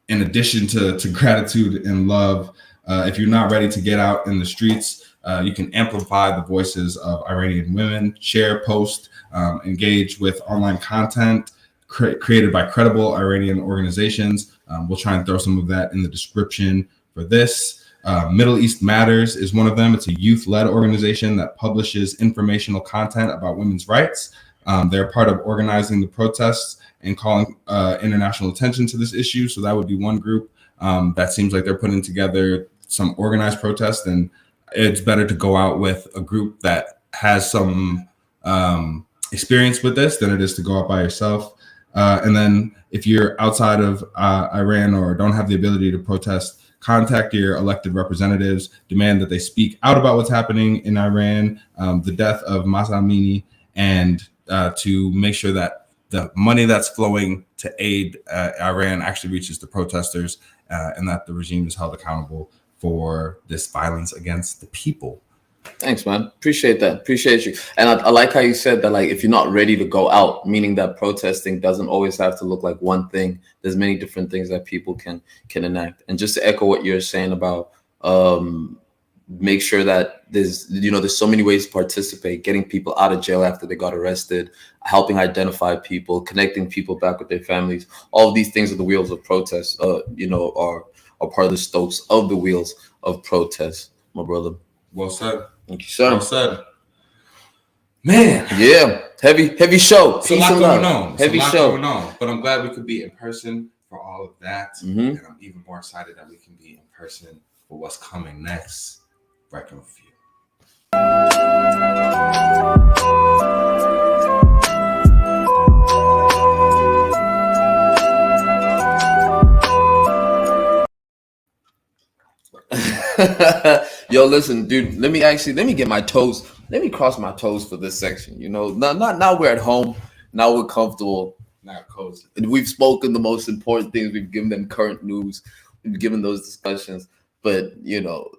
in addition to gratitude and love, if you're not ready to get out in the streets, you can amplify the voices of Iranian women, share, post, engage with online content created by credible Iranian organizations. We'll try and throw some of that in the description for this. Middle East Matters is one of them. It's a youth-led organization that publishes informational content about women's rights. They're part of organizing the protests and calling international attention to this issue. So that would be one group that seems like they're putting together some organized protests. And it's better to go out with a group that has some experience with this than it is to go out by yourself. And then if you're outside of Iran or don't have the ability to protest, contact your elected representatives, demand that they speak out about what's happening in Iran, the death of Mahsa Amini, and to make sure that the money that's flowing to aid Iran actually reaches the protesters, and that the regime is held accountable for this violence against the people. Thanks, man. Appreciate that. Appreciate you. And I like how you said that, like, if you're not ready to go out, meaning that protesting doesn't always have to look like one thing. There's many different things that people can enact. And just to echo what you're saying about make sure that there's so many ways to participate, getting people out of jail after they got arrested, helping identify people, connecting people back with their families. All of these things are the wheels of protest, are part of the spokes of the wheels of protest, my brother. Well said. Thank you, sir. Well said. Man. Yeah. Heavy show. It's a lot going on. Heavy show. Going on. But I'm glad we could be in person for all of that. Mm-hmm. And I'm even more excited that we can be in person for what's coming next. Reckon with you. Yo, listen, dude. Let me get my toes. Let me cross my toes for this section. You know, now we're at home. Now we're comfortable. Not cozy. And we've spoken the most important things. We've given them current news. We've given those discussions. But you know,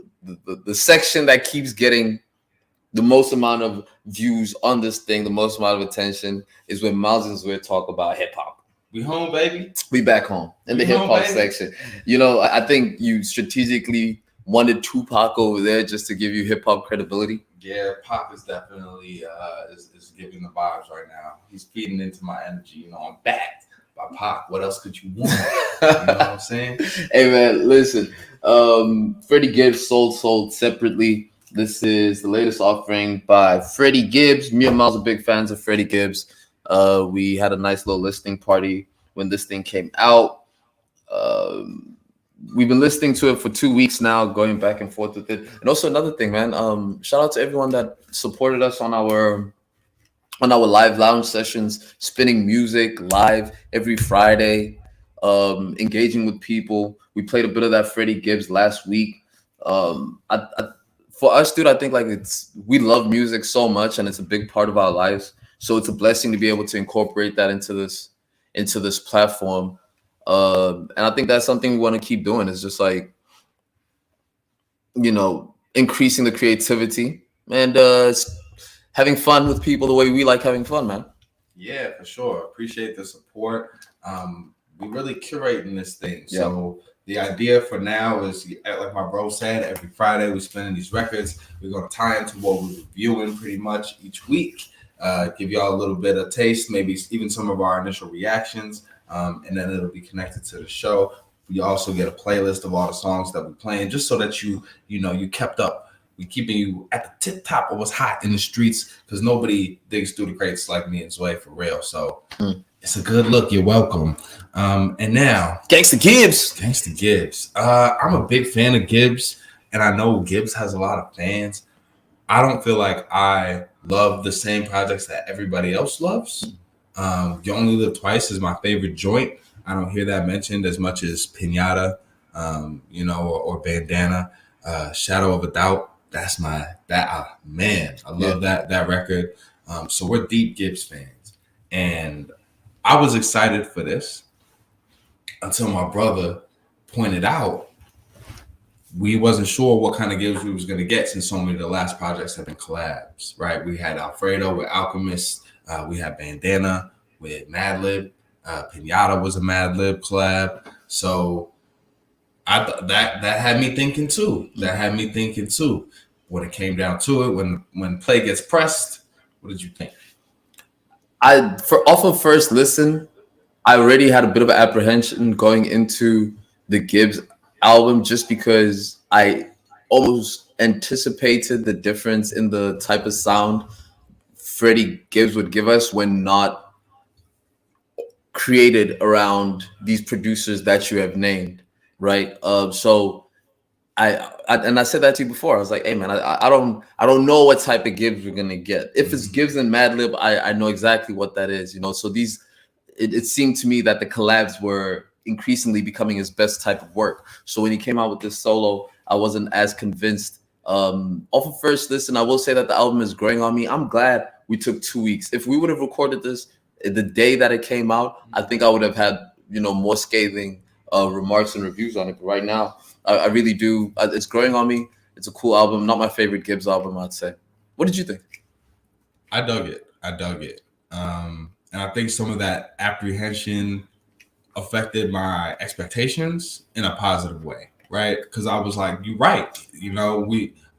the section that keeps getting the most amount of views on this thing, the most amount of attention, is when Miles and Zoe talk about hip hop. We home, baby. We back home in the We hip home, hop baby. section. You know, I think you strategically wanted Tupac over there just to give you hip hop credibility. Yeah, Pop is definitely is giving the vibes right now. He's feeding into my energy. You know, I'm back by Pop. What else could you want? You know what I'm saying? Hey man, listen. Freddie Gibbs sold separately. This is the latest offering by Freddie Gibbs. Me and Miles are big fans of Freddie Gibbs. We had a nice little listening party when this thing came out. We've been listening to it for 2 weeks now, going back and forth with it. And also another thing, man. Shout out to everyone that supported us on our live lounge sessions, spinning music live every Friday, engaging with people. We played a bit of that Freddie Gibbs last week. For us, dude, I think like we love music so much, and it's a big part of our lives. So it's a blessing to be able to incorporate that into this platform. And I think that's something we want to keep doing. Is just like, you know, increasing the creativity and having fun with people the way we like having fun, man. Yeah, for sure. Appreciate the support. We really curating this thing. So the idea for now is, like my bro said, every Friday we're spinning these records. We're going to tie into what we're reviewing pretty much each week. Give y'all a little bit of taste, maybe even some of our initial reactions, and then it'll be connected to the show. We also get a playlist of all the songs that we're playing, just so that you kept up. We're keeping you at the tip top of what's hot in the streets, because nobody digs through the crates like me and Zoe, for real. So it's a good look. You're welcome. And now, Gangsta Gibbs. I'm a big fan of Gibbs, and I know Gibbs has a lot of fans. I don't feel like I love the same projects that everybody else loves. You Only Live Twice is my favorite joint. I don't hear that mentioned as much as Pinata, or Bandana. Shadow of a Doubt. That's man. I love that record. So we're deep Gibbs fans, and I was excited for this until my brother pointed out we wasn't sure what kind of Gibbs we was going to get, since so many of the last projects have been collabs, right? We had Alfredo with Alchemist. We had Bandana with Madlib. Pinata was a Madlib collab. So that had me thinking too. When it came down to it, when play gets pressed, what did you think? Off of first listen, I already had a bit of apprehension going into the Gibbs album, just because I almost anticipated the difference in the type of sound Freddie Gibbs would give us when not created around these producers that you have named, right? So I said that to you before. I was like, hey man, I don't know what type of Gibbs we're gonna get. If it's Gibbs and Madlib, I know exactly what that is, you know. So it seemed to me that the collabs were increasingly becoming his best type of work. So when he came out with this solo, I wasn't as convinced. Off of first listen, I will say that the album is growing on me. I'm glad we took 2 weeks. If we would have recorded this the day that it came out, I think I would have had, more scathing remarks and reviews on it. But right now, I really do. It's growing on me. It's a cool album. Not my favorite Gibbs album, I'd say. What did you think? I dug it. And I think some of that apprehension affected my expectations in a positive way, right? Because I was like, you're right.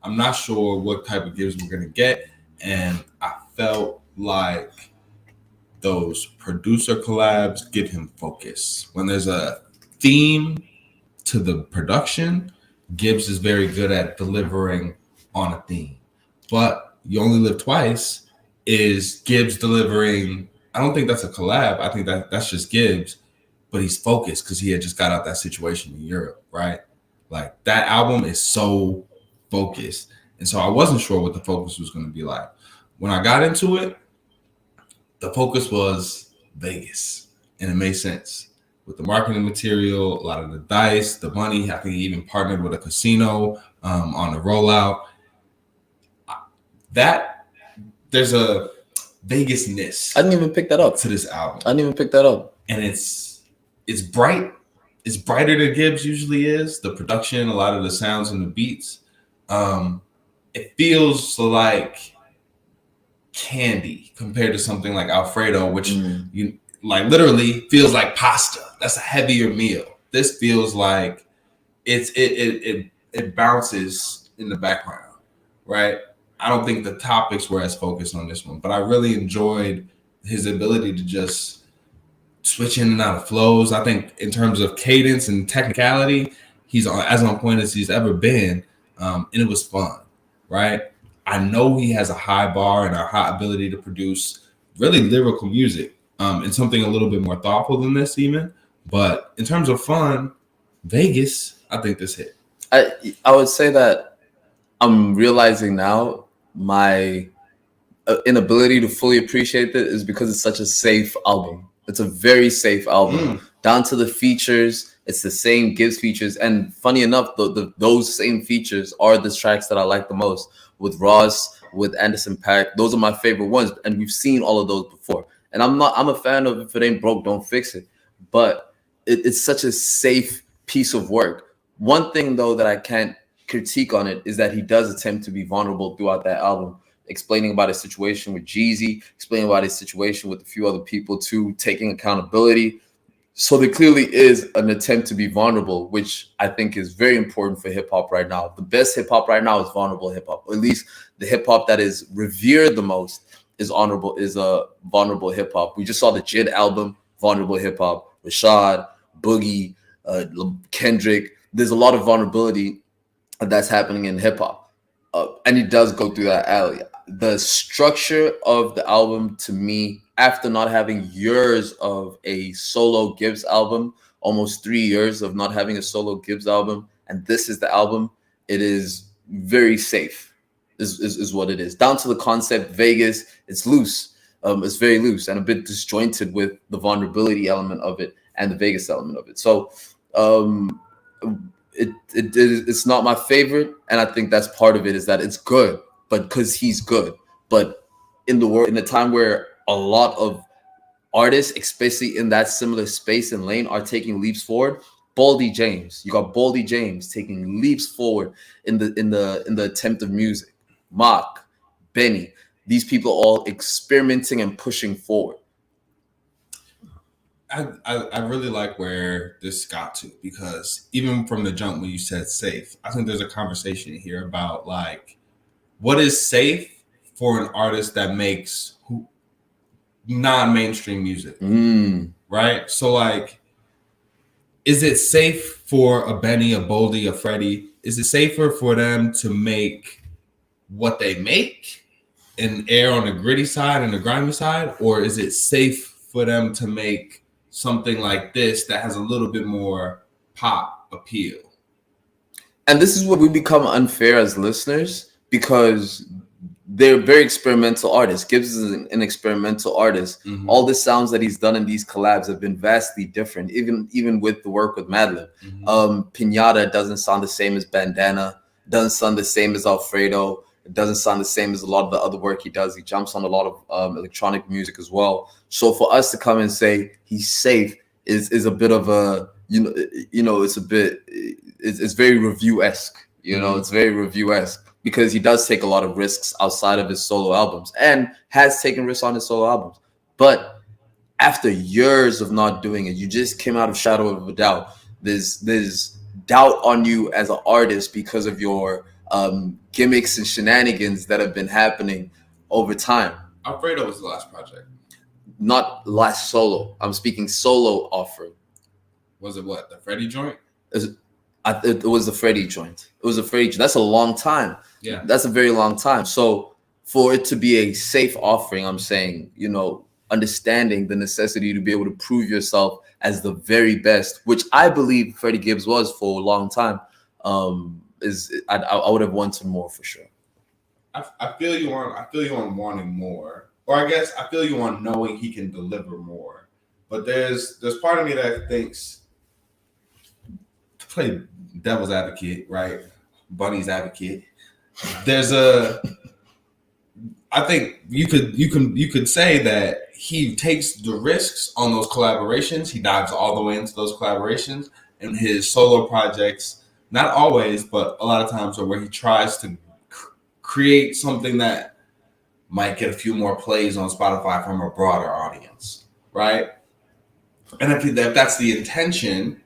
I'm not sure what type of Gibbs we're going to get. And I felt like those producer collabs give him focus. When there's a theme to the production, Gibbs is very good at delivering on a theme. But You Only Live Twice is Gibbs delivering. I don't think that's a collab. I think that's just Gibbs, but he's focused because he had just got out that situation in Europe, right? Like, that album is so focused. And so I wasn't sure what the focus was going to be like. When I got into it, the focus was Vegas, and it made sense, with the marketing material, a lot of the dice, the money. I think he even partnered with a casino on the rollout. That there's a Vegas-ness I didn't even pick that up. to this album. I didn't even pick that up. And it's bright. It's brighter than Gibbs usually is. The production, a lot of the sounds and the beats. It feels like candy compared to something like Alfredo, which you like literally feels like pasta. That's a heavier meal. This feels like it bounces in the background, right? I don't think the topics were as focused on this one, but I really enjoyed his ability to just switch in and out of flows. I think in terms of cadence and technicality, he's as on point as he's ever been, and it was fun, right? I know he has a high bar and a high ability to produce really lyrical music, and something a little bit more thoughtful than this even. But in terms of fun, Vegas, I think this hit. I would say that I'm realizing now my inability to fully appreciate it is because it's such a safe album. It's a very safe album. Down to the features, it's the same Gibbs features. And funny enough, those same features are the tracks that I like the most. With Ross, with Anderson .Paak, those are my favorite ones. And we've seen all of those before. And I'm a fan of if it ain't broke, don't fix it. But it's such a safe piece of work. One thing, though, that I can't critique on it is that he does attempt to be vulnerable throughout that album, explaining about his situation with Jeezy, explaining about his situation with a few other people too, taking accountability. So there clearly is an attempt to be vulnerable, which I think is very important for hip hop right now. The best hip hop right now is vulnerable hip hop, or at least the hip hop that is revered the most is vulnerable hip hop. We just saw the Jid album, vulnerable hip hop. Rashad, Boogie, Kendrick. There's a lot of vulnerability that's happening in hip hop, and he does go through that alley. The structure of the album, to me, after not having years of a solo Gibbs album, almost 3 years of not having a solo Gibbs album, and this is the album, it is very safe, is what it is. Down to the concept, Vegas, it's loose. It's very loose and a bit disjointed with the vulnerability element of it and the Vegas element of it. So it's not my favorite, and I think that's part of it, is that it's good, but because he's good. But in the time where a lot of artists, especially in that similar space and lane, are taking leaps forward, Boldy James, you got Boldy James taking leaps forward in the attempt of music. Mock, Benny, these people all experimenting and pushing forward. I really like where this got to, because even from the jump when you said safe, I think there's a conversation here about like what is safe for an artist that makes non-mainstream music, right? So like, is it safe for a Benny, a Boldy, a Freddie? Is it safer for them to make what they make and air on the gritty side and the grimy side, or is it safe for them to make something like this that has a little bit more pop appeal? And this is where we become unfair as listeners, because they're very experimental artists. Gibbs is an experimental artist. All the sounds that he's done in these collabs have been vastly different, even with the work with Madlib. Pinata doesn't sound the same as Bandana, doesn't sound the same as Alfredo. It doesn't sound the same as a lot of the other work he does. He jumps on a lot of electronic music as well. So for us to come and say he's safe is a bit of a, it's very review-esque. It's very review-esque, because he does take a lot of risks outside of his solo albums and has taken risks on his solo albums. But after years of not doing it, you just came out of Shadow of a Doubt. There's doubt on you as an artist because of your gimmicks and shenanigans that have been happening over time. Alfredo was the last project. Not last solo. I'm speaking solo offering. Was it what? The Freddie joint? It was the Freddie joint. It was a Freddie joint. That's a long time. Yeah. That's a very long time. So for it to be a safe offering, I'm saying, understanding the necessity to be able to prove yourself as the very best, which I believe Freddie Gibbs was for a long time, I would have wanted more for sure. I feel you on wanting more, or I guess I feel you on knowing he can deliver more. But there's part of me that thinks, to play devil's advocate, right? Bunny's advocate. I think you could say that he takes the risks on those collaborations. He dives all the way into those collaborations, and his solo projects, not always, but a lot of times, are where he tries to create something that might get a few more plays on Spotify from a broader audience, right? And if that's the intention,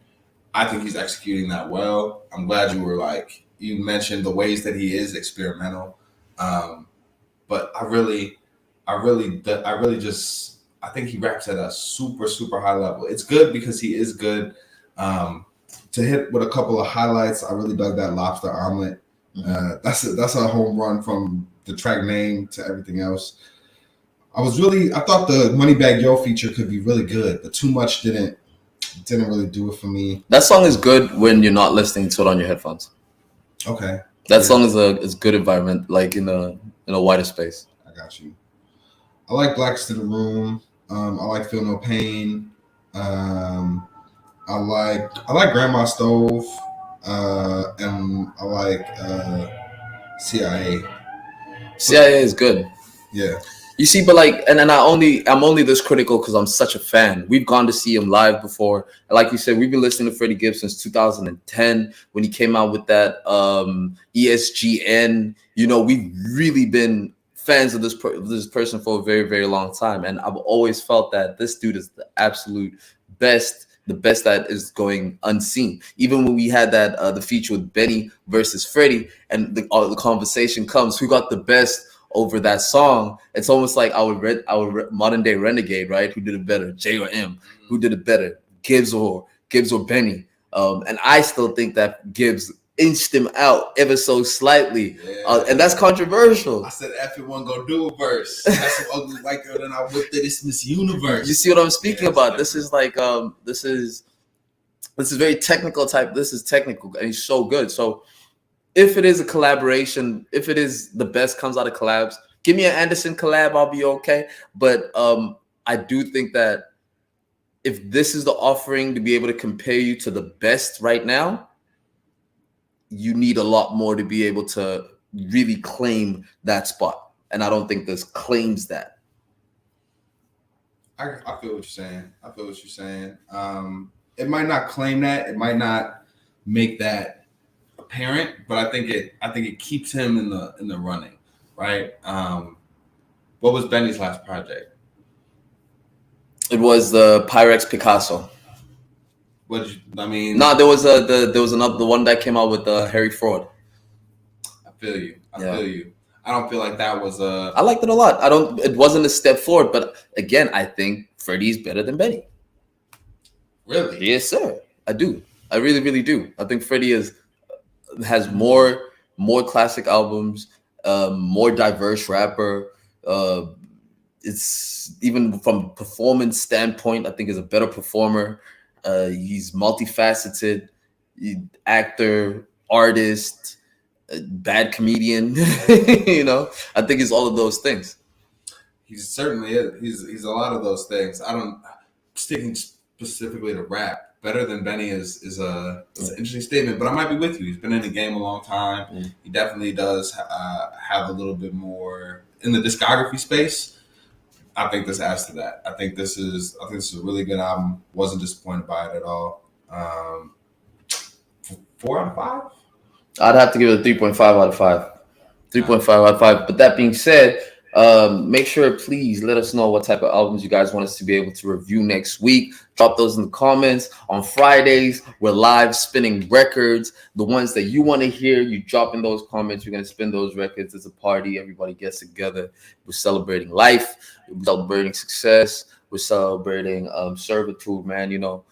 I think he's executing that well. I'm glad you mentioned the ways that he is experimental. But I think he raps at a super, super high level. It's good because he is good. To hit with a couple of highlights, I really dug that lobster omelet. That's a home run from the track name to everything else. I thought the Moneybag Yo feature could be really good, but Too Much didn't really do it for me. That song is good when you're not listening to it on your headphones. Okay. That song is good environment, like in a wider space. I got you. I like Blacks to the Room. I like Feel No Pain. I like Grandma Stove. And I like CIA. CIA is good. Yeah. You see, but like, and I'm only this critical because I'm such a fan. We've gone to see him live before. Like you said, we've been listening to Freddie Gibbs since 2010 when he came out with that ESGN. You know, we've really been fans of this person for a very, very long time, and I've always felt that this dude is the absolute best. The best that is going unseen. Even when we had that the feature with Benny versus Freddie, and the conversation comes, who got the best over that song? It's almost like our modern day renegade, right? Who did it better, J or M? Who did it better, Gibbs or Benny? And I still think that Gibbs inched him out ever so slightly, and that's controversial. I said, "F it, one go do a verse." That's some ugly white girl, then I whipped it. It's Miss Universe. You see what I'm speaking about? This is like this is very technical type. This is technical, and he's so good. So if it is a collaboration, if it is the best comes out of collabs, give me an Anderson collab, I'll be okay. But I do think that if this is the offering to be able to compare you to the best right now, you need a lot more to be able to really claim that spot. And I don't think this claims that. I feel what you're saying. It might not claim that. It might not make that apparent, but I think it keeps him in the running, right? What was Benny's last project? It was the Pyrex Picasso. No, there was another, the one that came out with Harry Fraud. I feel you. I don't feel like that was I liked it a lot. It wasn't a step forward, but again, I think Freddie's better than Benny. Really? Yes, sir. I do. I really, really do. I think Freddie has more classic albums, more diverse rapper. It's even from performance standpoint, I think is a better performer. He's multifaceted, actor, artist, bad comedian. You know, I think he's all of those things. He certainly is. He's a lot of those things. Sticking specifically to rap, better than Benny is an interesting statement. But I might be with you. He's been in the game a long time. He definitely does have a little bit more in the discography space. I think this adds to that. I think this is a really good album. Wasn't disappointed by it at all. 4 out of 5? I'd have to give it a 3.5 out of 5. 3.5 out of 5. But that being said, make sure, please let us know what type of albums you guys want us to be able to review next week. Drop those in the comments. On Fridays, we're live spinning records. The ones that you want to hear, you drop in those comments. We're going to spin those records. It's a party. Everybody gets together. We're celebrating life. We're celebrating success. We're celebrating servitude, man, you know.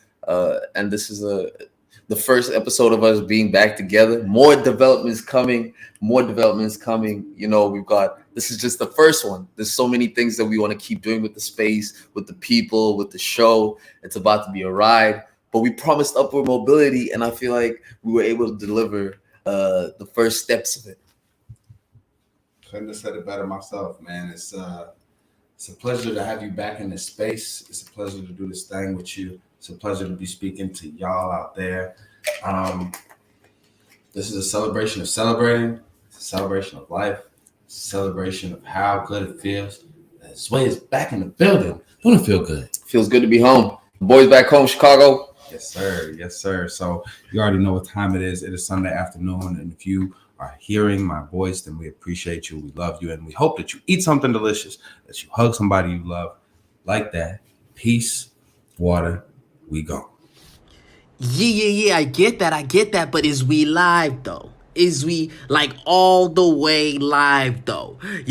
And this is the first episode of us being back together. More developments coming. You know, this is just the first one. There's so many things that we want to keep doing with the space, with the people, with the show. It's about to be a ride, but we promised upward mobility, and I feel like we were able to deliver the first steps of it. Couldn't have said it better myself, man. It's It's a pleasure to have you back in this space. It's a pleasure to do this thing with you. It's a pleasure to be speaking to y'all out there. This is a celebration of celebrating. It's a celebration of life. It's a celebration of how good it feels. Sway is back in the building. Don't it feel good? Feels good to be home. Boys back home, Chicago. Yes, sir. Yes, sir. So you already know what time it is. It is Sunday afternoon. And if you are hearing my voice, then we appreciate you. We love you. And we hope that you eat something delicious, that you hug somebody you love like that. Peace, water, we go. Yeah, I get that, but is we live though? Is we like all the way live though?